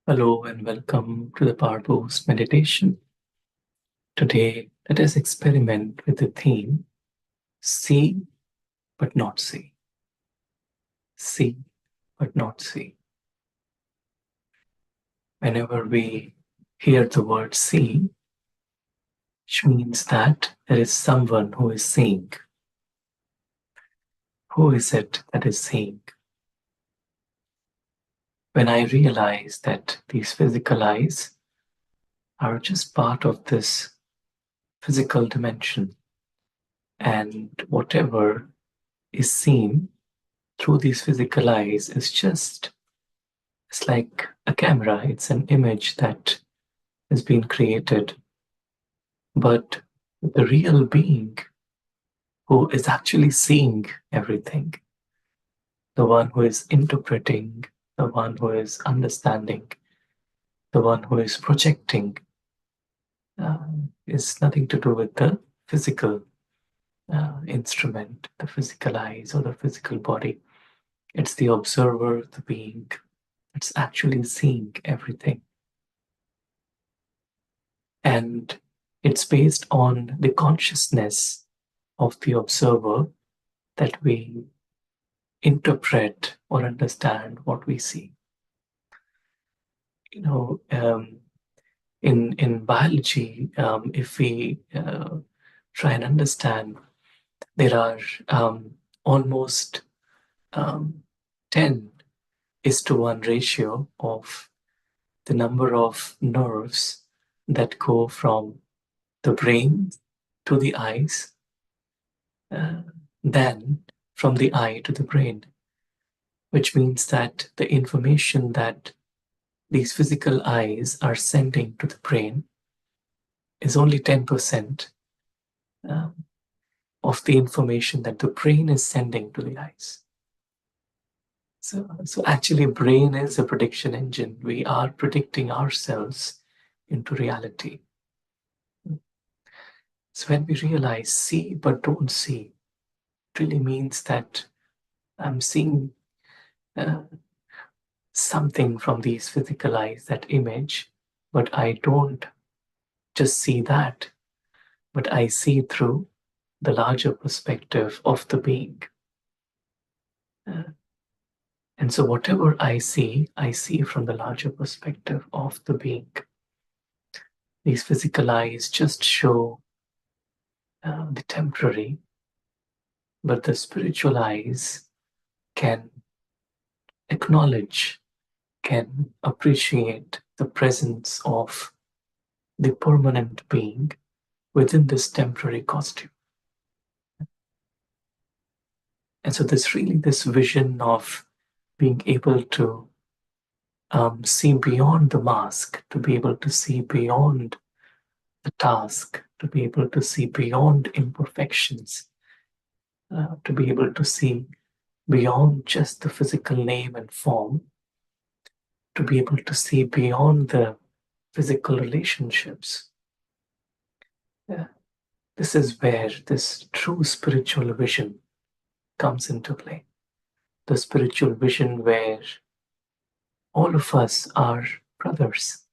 Hello and welcome to the Powerboost meditation. Today, let us experiment with the theme see but not see. See but not see. Whenever we hear the word see, which means that there is someone who is seeing. Who is it that is seeing? When I realize that these physical eyes are just part of this physical dimension, and whatever is seen through these physical eyes is just, it's like a camera, it's an image that has been created. But the real being who is actually seeing everything, the one who is interpreting, the one who is understanding, the one who is projecting, is nothing to do with the physical instrument, the physical eyes or the physical body. It's the observer, the being that's actually seeing everything. And it's based on the consciousness of the observer that we interpret or understand what we see. You know, in biology, if we try and understand, there are almost 10:1 ratio of the number of nerves that go from the brain to the eyes, then from the eye to the brain, which means that the information that these physical eyes are sending to the brain is only 10% of the information that the brain is sending to the eyes. So actually, brain is a prediction engine. We are predicting ourselves into reality. So when we realize see but don't see, it really means that I'm seeing something from these physical eyes, that image, but I don't just see that, but I see through the larger perspective of the being. And so whatever I see from the larger perspective of the being. These physical eyes just show the temporary, but the spiritual eyes can acknowledge, can appreciate the presence of the permanent being within this temporary costume. And so there's really this vision of being able to see beyond the mask, to be able to see beyond the task, to be able to see beyond imperfections, to be able to see beyond just the physical name and form, to be able to see beyond the physical relationships. This is where this true spiritual vision comes into play. The spiritual vision where all of us are brothers.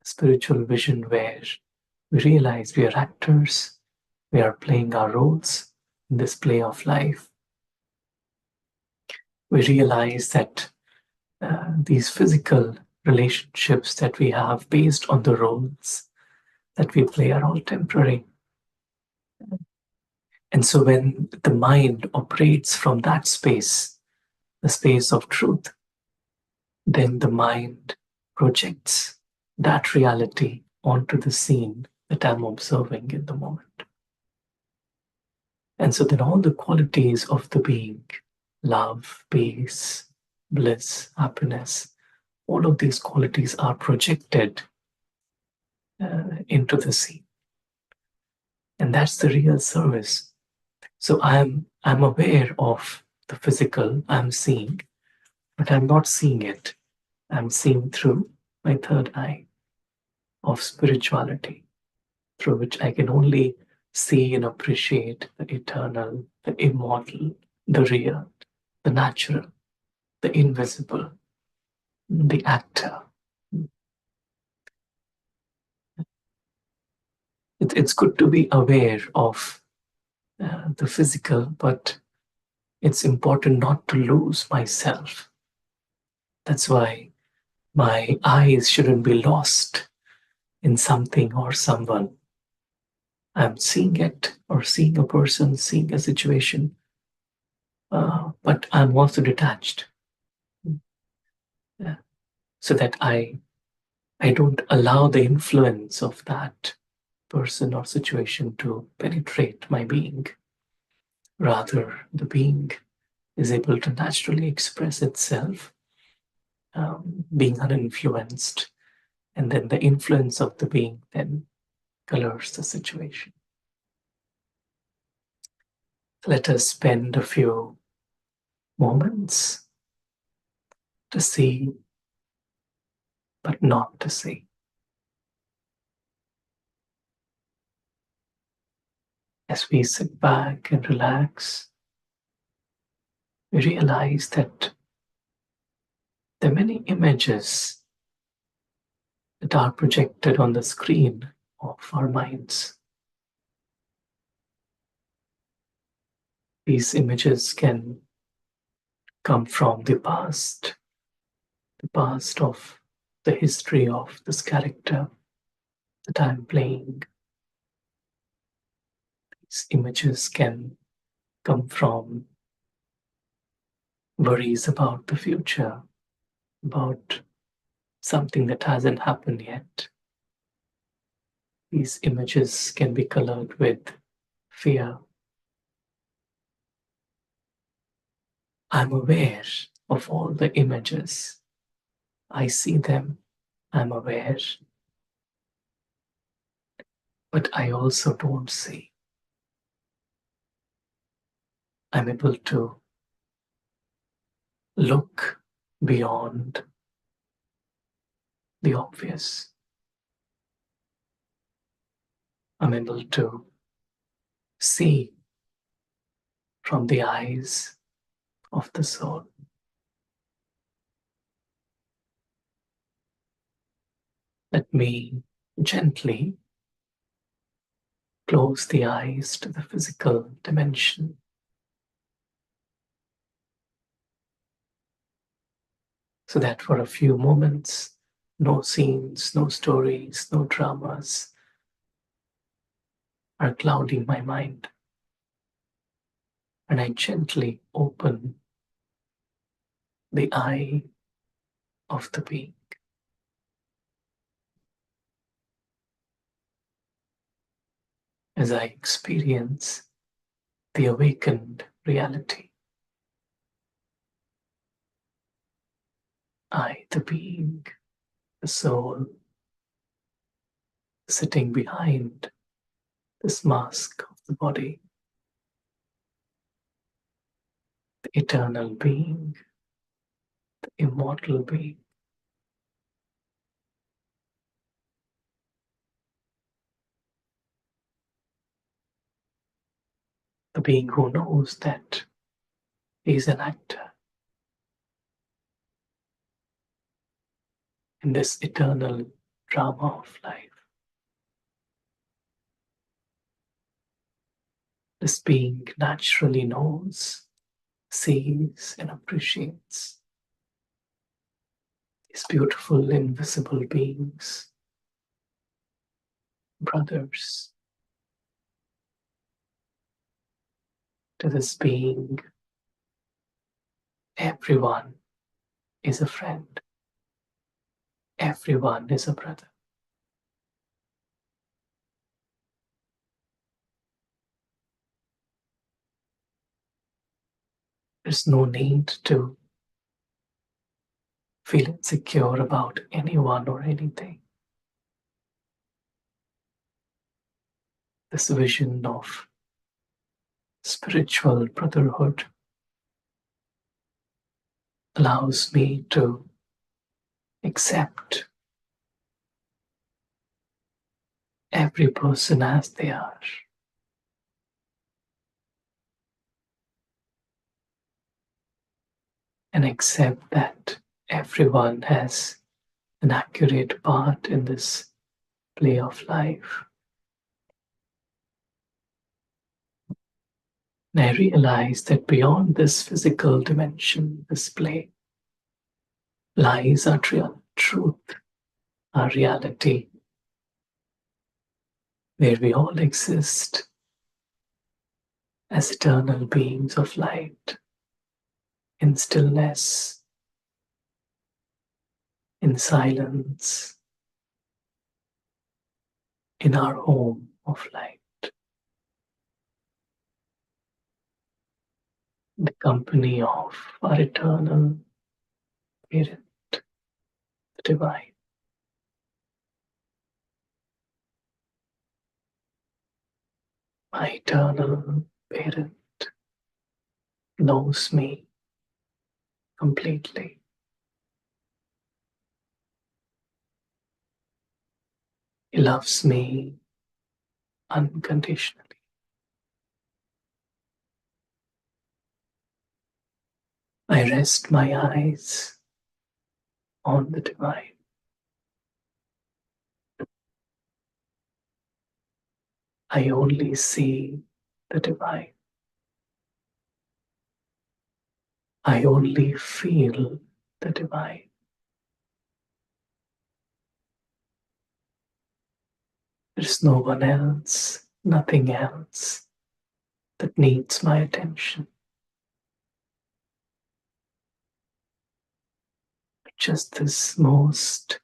Spiritual vision where we realize we are actors, we are playing our roles in this play of life. We realize that these physical relationships that we have based on the roles that we play are all temporary. And so when the mind operates from that space, the space of truth, then the mind projects that reality onto the scene that I'm observing in the moment. And so then all the qualities of the being, love, peace, bliss, happiness, all of these qualities are projected into the scene. And that's the real service. So I'm aware of the physical I'm seeing, but I'm not seeing it. I'm seeing through my third eye of spirituality, through which I can only see and appreciate the eternal, the immortal, the real, the natural, the invisible, the actor, It's good to be aware of the physical, but it's important not to lose myself. That's why my eyes shouldn't be lost in something or someone. I'm seeing it or seeing a person, seeing a situation, but I'm also detached. Yeah. So that I don't allow the influence of that person or situation to penetrate my being. Rather, the being is able to naturally express itself, being uninfluenced, and then the influence of the being then colors the situation. Let us spend a few moments to see, but not to see. As we sit back and relax, we realize that there are many images that are projected on the screen of our minds. These images can come from the past of the history of this character that I'm playing. These images can come from worries about the future, about something that hasn't happened yet. These images can be colored with fear. I'm aware of all the images. I see them. I'm aware. But I also don't see. I'm able to look beyond the obvious. I'm able to see from the eyes of the soul. Let me gently close the eyes to the physical dimension. So that for a few moments, no scenes, no stories, no dramas are clouding my mind. And I gently open the eye of the being. As I experience the awakened reality. I, the being, the soul, sitting behind this mask of the body, the eternal being, the immortal being. The being who knows that he is an actor in this eternal drama of life. This being naturally knows, sees, and appreciates these beautiful invisible beings, brothers. To this being, everyone is a friend, everyone is a brother. There's no need to feel insecure about anyone or anything. This vision of spiritual brotherhood allows me to accept every person as they are. And accept that everyone has an accurate part in this play of life. And I realize that beyond this physical dimension, this play, lies our truth, our reality, where we all exist as eternal beings of light, in stillness, in silence, in our home of light, the company of our eternal Parent, the Divine. My eternal Parent knows me completely. He loves me unconditionally. I rest my eyes on the Divine. I only see the Divine. I only feel the Divine. There's no one else, nothing else that needs my attention. Just this most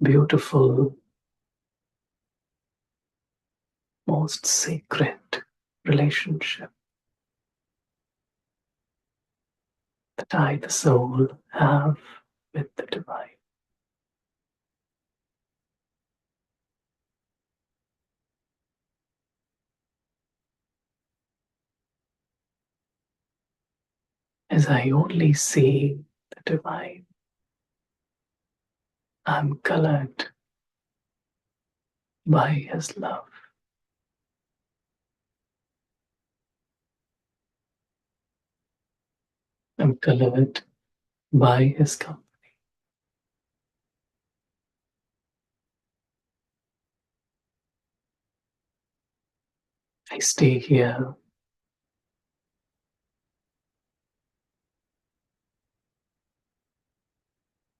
beautiful, most sacred relationship that I, the soul, have with the Divine. As I only see the Divine, I'm colored by His love. I'm colored by His company. I stay here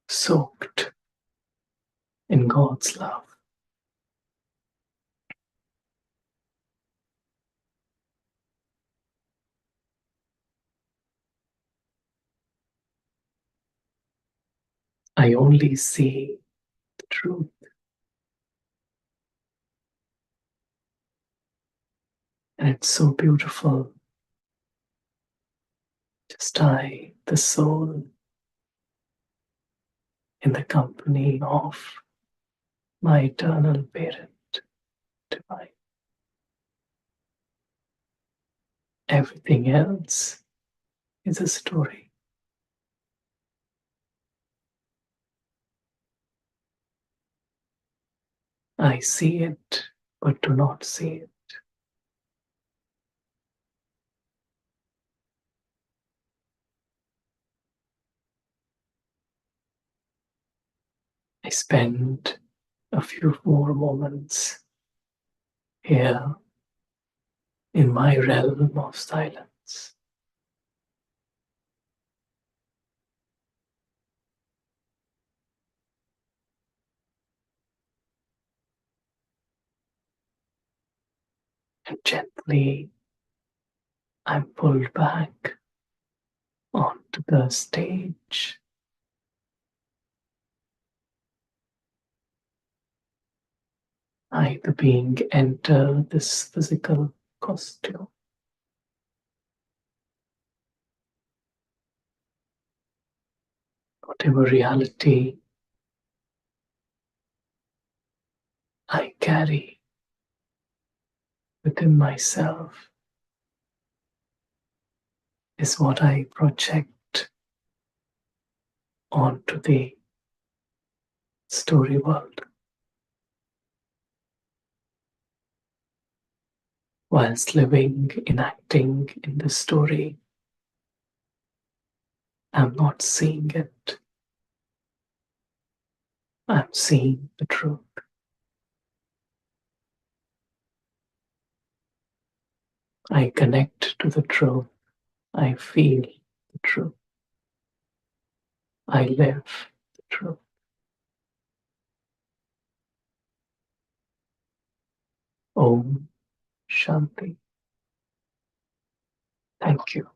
soaked in God's love. I only see the truth. And it's so beautiful. Just I, the soul, in the company of my eternal Parent, Divine. Everything else is a story. I see it, but do not see it. I spend a few more moments here in my realm of silence. And gently I'm pulled back onto the stage. I, the being, enter this physical costume. Whatever reality I carry within myself is what I project onto the story world. Whilst living, enacting in the story, I'm not seeing it. I'm seeing the truth. I connect to the truth. I feel the truth. I live the truth. Om Shanti. Thank you.